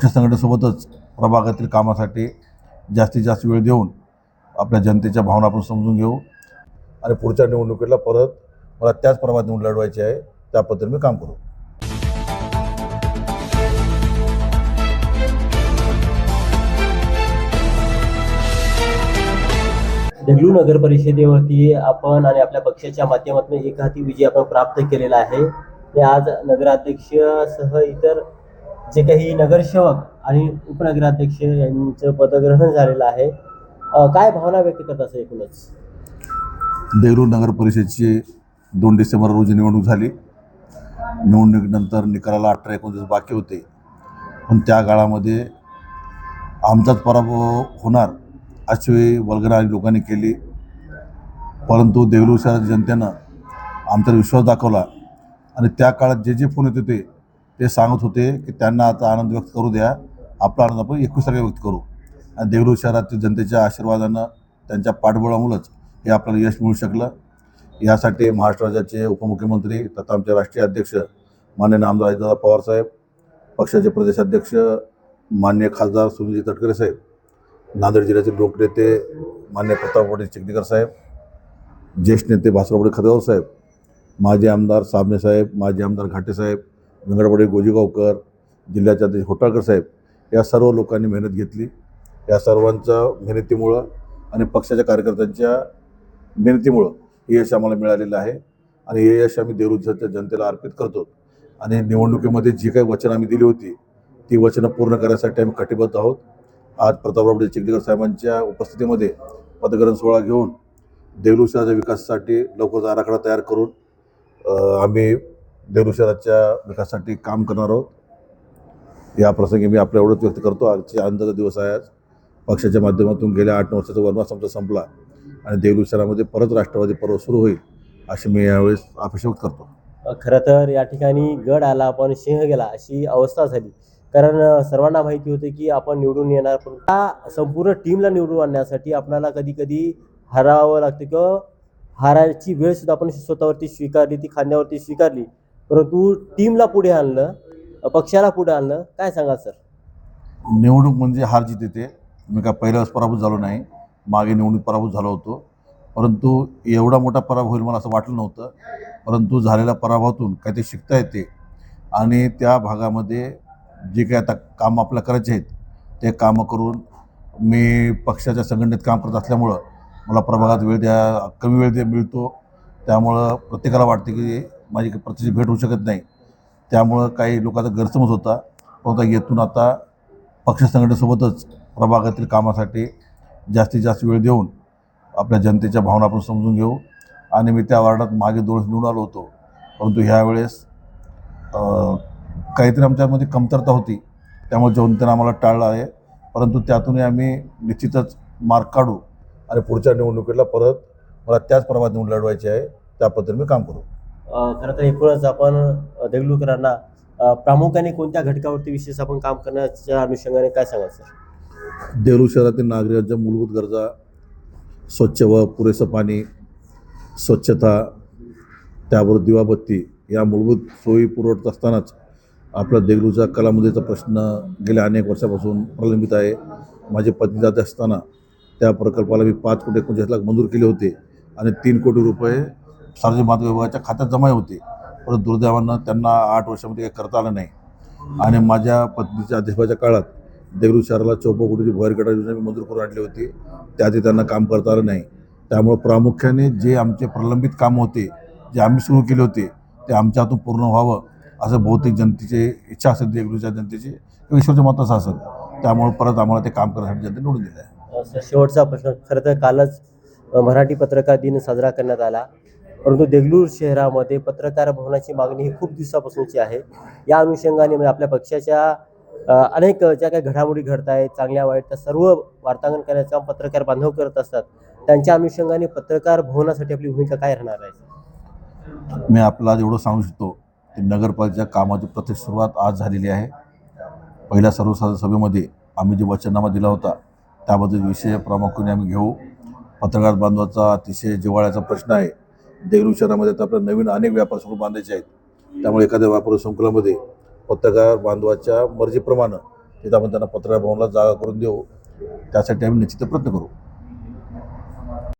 पक्ष संघटनेसोबतच प्रभागातील कामासाठी जास्तीत जास्त वेळ देऊन आपल्या जनतेच्या भावना आपण समजून घेऊ आणि पुढच्या निवडणुकीला परत मला त्याच प्रभागात निवडून लढवायची आहे, त्या पद्धतीने मी काम करू. देगलूर नगर परिषदेवरती आपण आणि आपल्या पक्षाच्या माध्यमातून एक हाती विजय आपण प्राप्त केलेला आहे. ते आज नगराध्यक्षसह इतर जे काही नगरसेवक आणि उपनगराध्यक्ष यांचं पदग्रहण झालेलं आहे. काय भावना व्यक्त करत असेल एकूणच? देगलूर नगर परिषदेची 2 डिसेंबर रोजी निवडणूक झाली. निवडणुकीनंतर निकालाला 18-19 दिवस बाकी होते, पण त्या काळामध्ये आमचाच पराभव होणार अशी वल्गना लोकांनी केली. परंतु देगलूर शहराच्या जनतेनं आमच्यावर विश्वास दाखवला आणि त्या काळात जे फोन येत होते ते सांगत होते की त्यांना आता आनंद व्यक्त करू द्या, आपला आनंद आपण 21 तारखेला व्यक्त करू. आणि देगलूर शहरातील जनतेच्या आशीर्वादानं, त्यांच्या पाठबळामुळंच हे आपल्याला यश मिळू शकलं. यासाठी महाराष्ट्र राज्याचे उपमुख्यमंत्री तथा आमचे राष्ट्रीय अध्यक्ष माननीय आमदार अजितदादा पवारसाहेब, पक्षाचे प्रदेशाध्यक्ष माननीय खासदार सुनीलजी तटकरे साहेब, नांदेड जिल्ह्याचे लोकनेते माननीय प्रतापवाडी चिखलीकर साहेब, ज्येष्ठ नेते भास्करवाडी खदगाव साहेब, माजी आमदार साबणे साहेब, माजी आमदार घाटे साहेब, वेंगडवाडी गोजीगावकर, जिल्ह्याचे अध्यक्ष होटाळकर साहेब, या सर्व लोकांनी मेहनत घेतली. या सर्वांच्या मेहनतीमुळं आणि पक्षाच्या कार्यकर्त्यांच्या मेहनतीमुळं हे यश आम्हाला मिळालेलं आहे आणि हे यश आम्ही देगलूरच्या जनतेला अर्पित करतो. आणि निवडणुकीमध्ये जी काही वचनं आम्ही दिली होती ती वचनं पूर्ण करण्यासाठी आम्ही कटिबद्ध आहोत. आज प्रतापराव चिखलीकर साहेबांच्या उपस्थितीमध्ये पदग्रहण सोहळा घेऊन देगलूर शहराच्या विकासासाठी लवकरच आराखडा तयार करून आम्ही देगलूर शहराच्या विकासासाठी काम करणार आहोत. या प्रसंगी मी आपल्या एवढंच व्यक्त करतो. आजचे आनंदाचा दिवस आहे. आज पक्षाच्या माध्यमातून गेल्या 8-9 वर्षाचा वनवास आमचा संपला आणि देगलूर शहरामध्ये परत राष्ट्रवादी पर्व सुरू होईल अशी मी यावेळेस अपेक्षा व्यक्त करतो. खरं तर या ठिकाणी गड आला पण सिंह गेला अशी अवस्था झाली. कारण सर्वांना माहिती होते की आपण निवडून येणार, पण त्या संपूर्ण टीमला निवडून आणण्यासाठी आपल्याला कधी कधी हरावं लागतं किंवा हारायची वेळ सुद्धा आपण स्वतःवरती स्वीकारली, ती खांद्यावरती स्वीकारली. परंतु टीमला पुढे आणलं, पक्षाला पुढे आणलं. काय सांगाल सर? निवडणूक म्हणजे हार जीत येते. मी काय पहिल्याच पराभूत झालो नाही, मागे निवडणूक पराभूत झालो होतो, परंतु एवढा मोठा पराभव होईल मला असं वाटलं नव्हतं. परंतु झालेल्या पराभवातून काहीतरी शिकता येते आणि त्या भागामध्ये जे काही आता कामं आपल्याला करायचे आहेत ते कामं करून मी पक्षाच्या संघटनेत काम करत असल्यामुळं मला प्रभागात कमी वेळ मिळतो. त्यामुळं प्रत्येकाला वाटते की माझी प्रत्येची भेट होऊ शकत नाही. त्यामुळं काही लोकांचा गैरसमज होता. परंतु येथून आता पक्ष संघटनेसोबतच प्रभागातील कामासाठी जास्तीत जास्त वेळ देऊन आपल्या जनतेच्या भावना आपण समजून घेऊ. आणि मी त्या वार्डात मागे 2 वेळेस निवडून आलो होतो, परंतु ह्यावेळेस काहीतरी आमच्यामध्ये कमतरता होती, त्यामुळे जनतेनं आम्हाला टाळलं आहे. परंतु त्यातूनही आम्ही निश्चितच मार्ग काढू आणि पुढच्या निवडणुकीला परत मला त्याच प्रभागात निवडून लढवायची आहे, त्या पद्धतीने मी काम करू. खरं तर एकूणच आपण देगलूरकरांना प्रामुख्याने कोणत्या घटकावरती विशेष आपण काम करण्याच्या अनुषंगाने काय सांगाल सर? देगलूर शहरातील नागरिकांच्या मूलभूत गरजा, स्वच्छ व पुरेसं पाणी, स्वच्छता, त्याबरोबर दिवाबत्ती या मूलभूत सोयी पुरवत असतानाच आपला देगलूरचा कलामंदिरचा प्रश्न गेल्या अनेक वर्षापासून प्रलंबित आहे. माझी पत्नी जात असताना त्या प्रकल्पाला मी 5,39,00,000 मंजूर केले होते आणि 3 कोटी रुपये सार्वजनिक बांधकाम विभागाच्या खात्यात जमा होते. परंतु दुर्दैवानं त्यांना 8 वर्षामध्ये काही करता आलं नाही. आणि माझ्या पत्नीच्या अध्यक्षाच्या काळात देगलूर शहराला 54 कोटीची भुयारी गटार योजना मी मंजूर करून आणली होती, त्याआधी त्यांना काम करता आलं नाही. त्यामुळे प्रामुख्याने जे आमचे प्रलंबित कामं होते, जे आम्ही सुरू केले होते ते आमच्या हातून पूर्ण व्हावं असं बहुतेक जनतेची इच्छा असेल, देगलूरच्या जनतेची किंवा ईश्वरच्या मत असं असेल. त्यामुळे परत आम्हाला ते काम करण्यासाठी जनतेने निवडून दिलं आहे. शेवटचा प्रश्न. खरं तर कालच मराठी पत्रकार दिन साजरा करण्यात आला, परंतु देगलूर शहरामध्ये पत्रकार भवनाची मागणी ही खूप दिवसापासूनची आहे. या अनुषंगाने म्हणजे आपल्या पक्षाच्या अनेक ज्या काही घडामोडी घडत आहेत, चांगल्या वाईट, त्या सर्व वार्तांकन करण्याचं काम पत्रकार बांधव करत असतात. त्यांच्या अनुषंगाने पत्रकार भवनासाठी आपली भूमिका काय राहणार आहे? मी आपल्याला एवढं सांगू शकतो की नगरपालिकेच्या कामाची प्रत्यक्ष सुरुवात आज झालेली आहे. पहिल्या सर्वसाधारण सभेमध्ये आम्ही जे वचननामा दिला होता त्याबद्दल विषय प्रामुख्याने आम्ही घेऊ. पत्रकार बांधवाचा अतिशय जिव्हाळ्याचा प्रश्न आहे. देगलूर शहरामध्ये तर आपल्याला नवीन अनेक व्यापार संकुल बांधायचे आहेत. त्यामुळे एखाद्या व्यापार संकुलामध्ये पत्रकार बांधवाच्या मर्जीप्रमाणे तिथं आपण त्यांना पत्रकार भवनला जागा करून देऊ, त्यासाठी आम्ही निश्चित प्रयत्न करू.